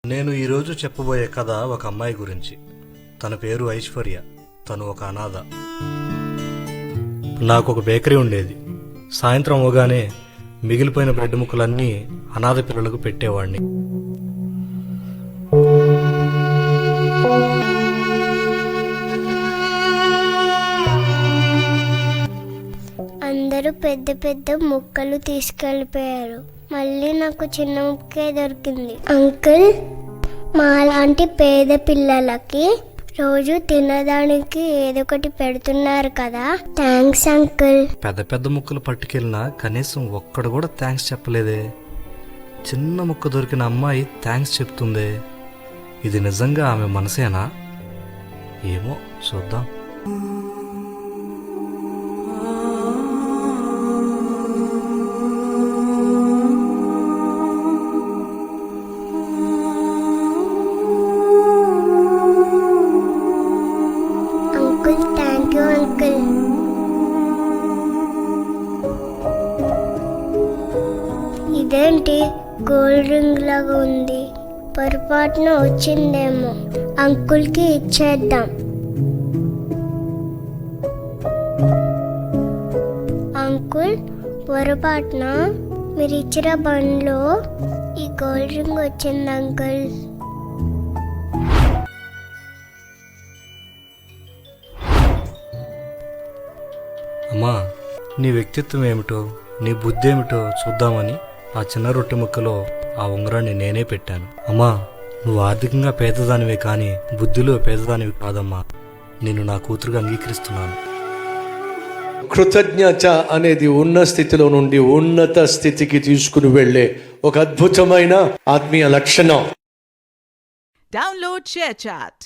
నేను ఈరోజు చెప్పబోయే కథ ఒక అమ్మాయి గురించి. తన పేరు ఐశ్వర్య. తను ఒక అనాథ. నాకు ఒక బేకరీ ఉండేది. సాయంత్రం అవగానే మిగిలిపోయిన బ్రెడ్ ముక్కలన్నీ అనాథ పిల్లలకు పెట్టేవాడిని. అందరూ పెద్ద పెద్ద ముక్కలు తీసుకెళ్ళిపోయారు. మళ్ళీ నాకు చిన్న ముక్కే దొరికింది. అంకుల్, మాలాంటి పేద పిల్లలకి రోజు తినడానికి ఏదో ఒకటి పెడుతున్నారు కదా, థ్యాంక్స్ అంకుల్. పెద్ద పెద్ద ముక్కలు పట్టుకెళ్ళినా కనీసం ఒక్కడు కూడా థ్యాంక్స్ చెప్పలేదే. చిన్న ముక్క దొరికిన అమ్మాయి థ్యాంక్స్ చెప్తుందే. ఇది నిజంగా ఆమె మనసేనా? ఏమో చూద్దాం. Uncle, thank you uncle. ఇదేంటి గోల్డ్ రింగ్ లాగా ఉంది? పొరపాటున వచ్చిందేమో. అంకుల్కి ఇచ్చేద్దాం. అంకుల్, పొరపాటున మీరు ఇచ్చిన బండ్లో ఈ గోల్డ్ రింగ్ వచ్చింది అంకుల్. అమ్మా, నీ వ్యక్తిత్వం ఏమిటో, నీ బుద్ధి ఏమిటో చూద్దామని ఆ చిన్న రొట్టె ముక్కలో ఆ ఉంగరాన్ని నేనే పెట్టాను. అమ్మా, నువ్వు ఆర్థికంగా పేదదానివే కానీ బుద్ధిలో పేదదానివి కాదమ్మా. నేను నా కూతురుగా అంగీకరిస్తున్నాను. కృతజ్ఞత అనేది ఉన్న స్థితిలో నుండి ఉన్నత స్థితికి తీసుకుని వెళ్ళే ఒక అద్భుతమైన ఆత్మీయ లక్షణం. Download ShareChat.